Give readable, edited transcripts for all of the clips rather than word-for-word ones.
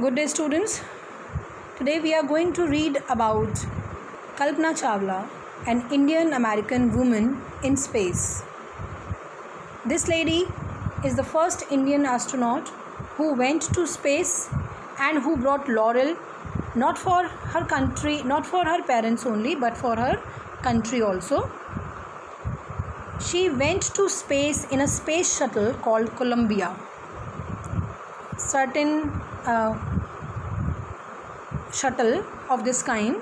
Good day, students. Today we are going to read about Kalpana Chawla, an Indian American woman in space. This lady is the first Indian astronaut who went to space and who brought laurel not for her country, not for her parents only, but for her country also. She went to space in a space shuttle called Columbia. Certain shuttle of this kind.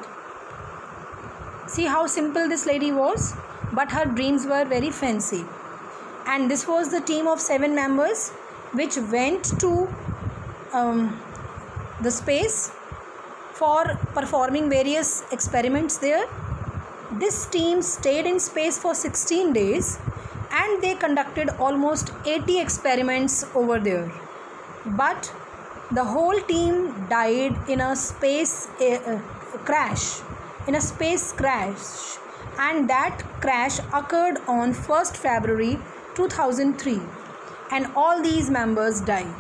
See how simple this lady was, but her dreams were very fancy. And this was the team of 7 members which went to the space for performing various experiments there. This team stayed in space for 16 days and they conducted almost 80 experiments over there. But the whole team died in a space crash, and that crash occurred on 1st February 2003, and all these members died.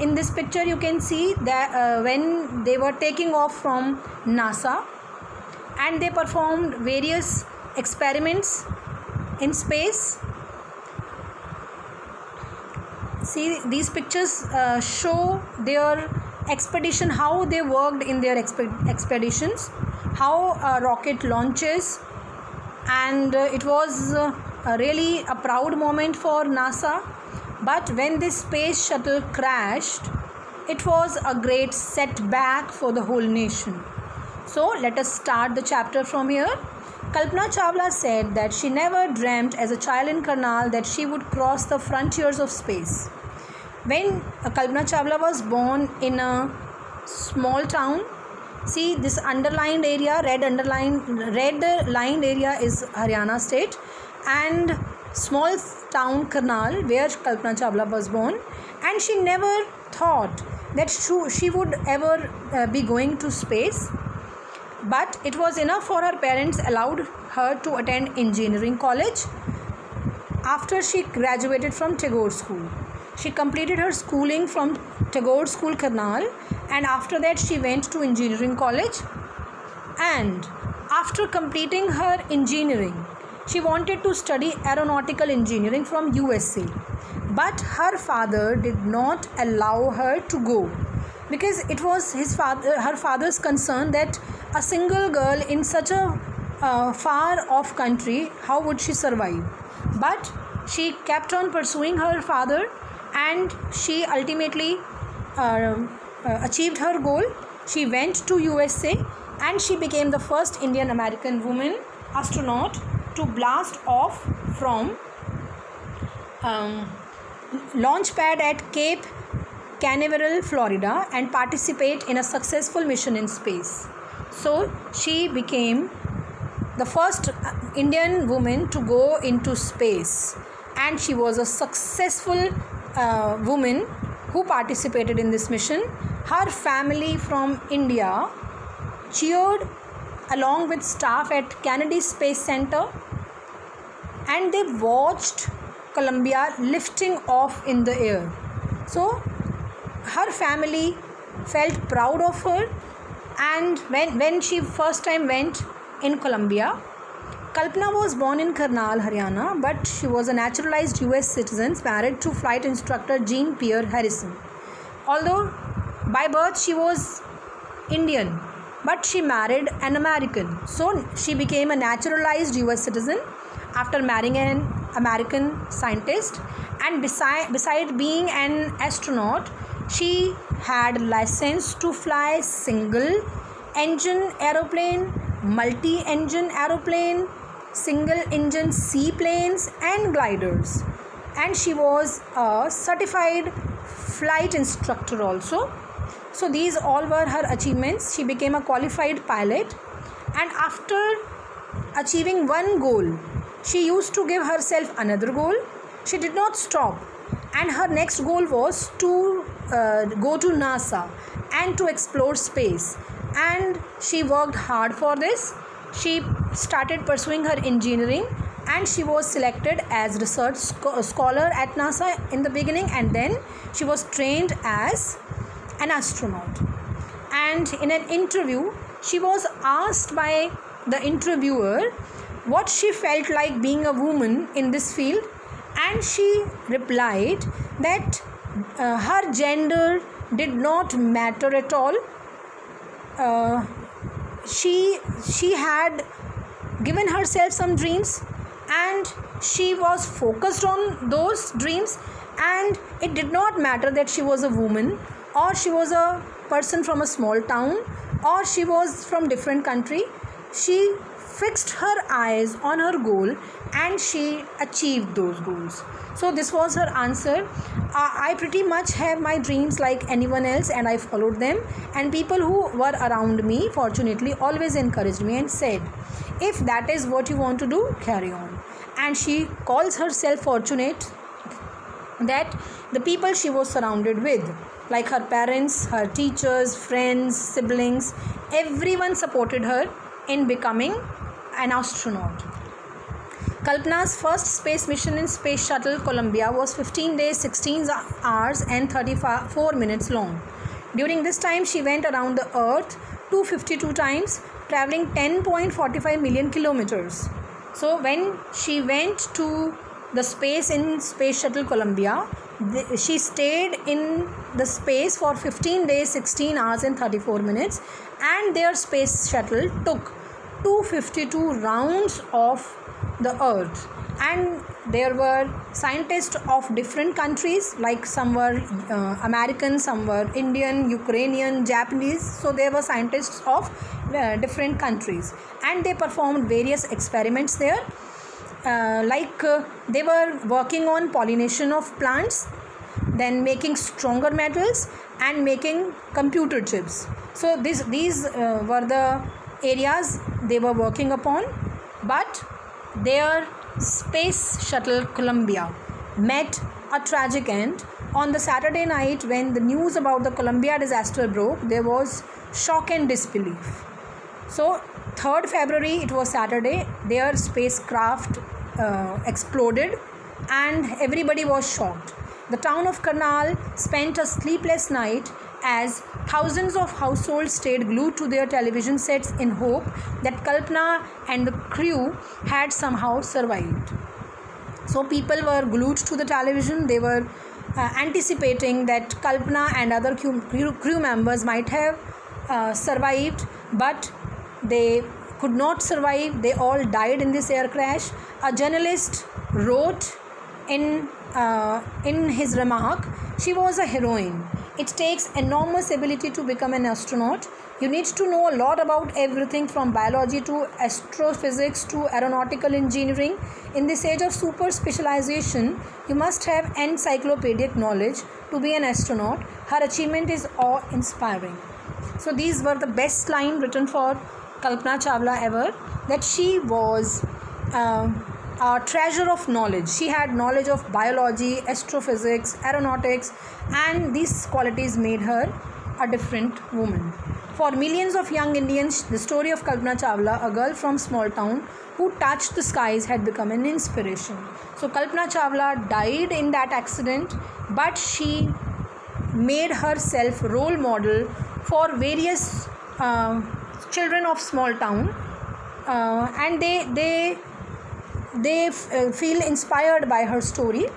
In this picture you can see that when they were taking off from NASA and they performed various experiments in space. See, these pictures show their expedition, how they worked in their expeditions, how a rocket launches, and it was really a proud moment for NASA. But when this space shuttle crashed, it was a great setback for the whole nation. So let us start the chapter from here. Kalpana Chawla said that she never dreamt as a child in Karnal that she would cross the frontiers of space. When Kalpana Chawla was born in a small town, see this underlined area, red lined area is Haryana state, and small town Karnal where Kalpana Chawla was born, and she never thought that she would ever be going to space. But it was enough for her parents allowed her to attend engineering college after she graduated from Tagore School. She completed her schooling from Tagore School, Karnal, and after that she went to engineering college. And after completing her engineering, she wanted to study aeronautical engineering from USA. But her father did not allow her to go because it was her father's concern that a single girl in such a far off country, how would she survive? But she kept on pursuing her father, and she ultimately achieved her goal. She went to USA and she became the first Indian American woman astronaut to blast off from launch pad at Cape Canaveral, Florida, and participate in a successful mission in space. So she became the first Indian woman to go into space, and she was a successful woman who participated in this mission. Her family from India cheered along with staff at Kennedy Space Center, and they watched Columbia lifting off in the air. So her family felt proud of her, and when she first time went in Columbia, Kalpana was born in Karnal, Haryana, but she was a naturalized US citizen married to flight instructor Jean Pierre Harrison. Although by birth she was Indian, but she married an American. So she became a naturalized US citizen after marrying an American scientist, and beside being an astronaut, she had license to fly single engine aeroplane, multi-engine aeroplane, single engine seaplanes and gliders, and she was a certified flight instructor also. So these all were her achievements. She became a qualified pilot, and after achieving one goal, she used to give herself another goal. She did not stop, and her next goal was to go to NASA and to explore space, and she worked hard for this. She started pursuing her engineering, and she was selected as research scholar at NASA in the beginning, and then she was trained as an astronaut. And in an interview, she was asked by the interviewer what she felt like being a woman in this field, and she replied that her gender did not matter at all. She had given herself some dreams, and she was focused on those dreams, and it did not matter that she was a woman, or she was a person from a small town, or she was from different country. She fixed her eyes on her goal, and she achieved those goals. So this was her answer. I pretty much have my dreams like anyone else, and I followed them, and people who were around me fortunately always encouraged me and said, if that is what you want to do, carry on. And she calls herself fortunate that the people she was surrounded with, like her parents, her teachers, friends, siblings, everyone supported her in becoming an astronaut. Kalpana's first space mission in Space Shuttle Columbia was 15 days, 16 hours and 34 minutes long. During this time, she went around the Earth 252 times, traveling 10.45 million kilometers. So when she went to the space in Space Shuttle Columbia, she stayed in the space for 15 days, 16 hours and 34 minutes, and their space shuttle took 252 rounds of the Earth. And there were scientists of different countries, like some were American, some were Indian, Ukrainian, Japanese. So there were scientists of different countries, and they performed various experiments there. They were working on pollination of plants, then making stronger metals, and making computer chips. So these were the areas they were working upon. But their Space Shuttle Columbia met a tragic end. On the Saturday night, when the news about the Columbia disaster broke, there was shock and disbelief. So 3rd February, it was Saturday, their spacecraft exploded, and everybody was shocked. The town of Karnal spent a sleepless night as thousands of households stayed glued to their television sets in hope that Kalpana and the crew had somehow survived. So people were glued to the television. They were anticipating that Kalpana and other crew members might have survived, but they could not survive. They all died in this air crash. A journalist wrote in his remark, "She was a heroine. It takes enormous ability to become an astronaut. You need to know a lot about everything from biology to astrophysics to aeronautical engineering. In this age of super specialization, you must have encyclopedic knowledge to be an astronaut. Her achievement is awe-inspiring." So these were the best line written for Kalpana Chawla ever, that she was a treasure of knowledge. She had knowledge of biology, astrophysics, aeronautics, and these qualities made her a different woman. For millions of young Indians, the story of Kalpana Chawla, a girl from small town who touched the skies, had become an inspiration. So Kalpana Chawla died in that accident, but she made herself role model for various children of small town, and they feel inspired by her story.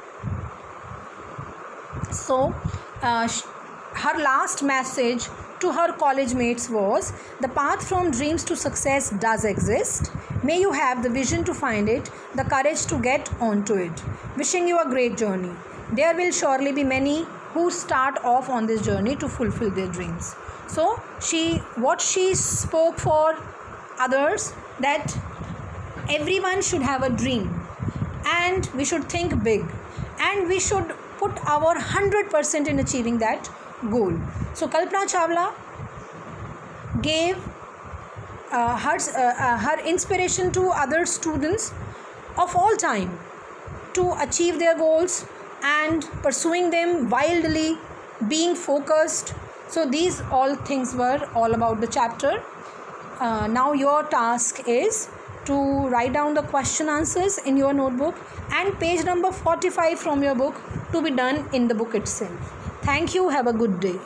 So her last message to her college mates was, "The path from dreams to success does exist. May you have the vision to find it, the courage to get onto it. Wishing you a great journey. There will surely be many who start off on this journey to fulfill their dreams." So what she spoke for others, that everyone should have a dream, and we should think big, and we should put our 100% in achieving that goal. So Kalpana Chawla gave her inspiration to other students of all time to achieve their goals and pursuing them wildly, being focused. So these all things were all about the chapter. Now your task is to write down the question answers in your notebook and page number 45 from your book to be done in the book itself. Thank you. Have a good day.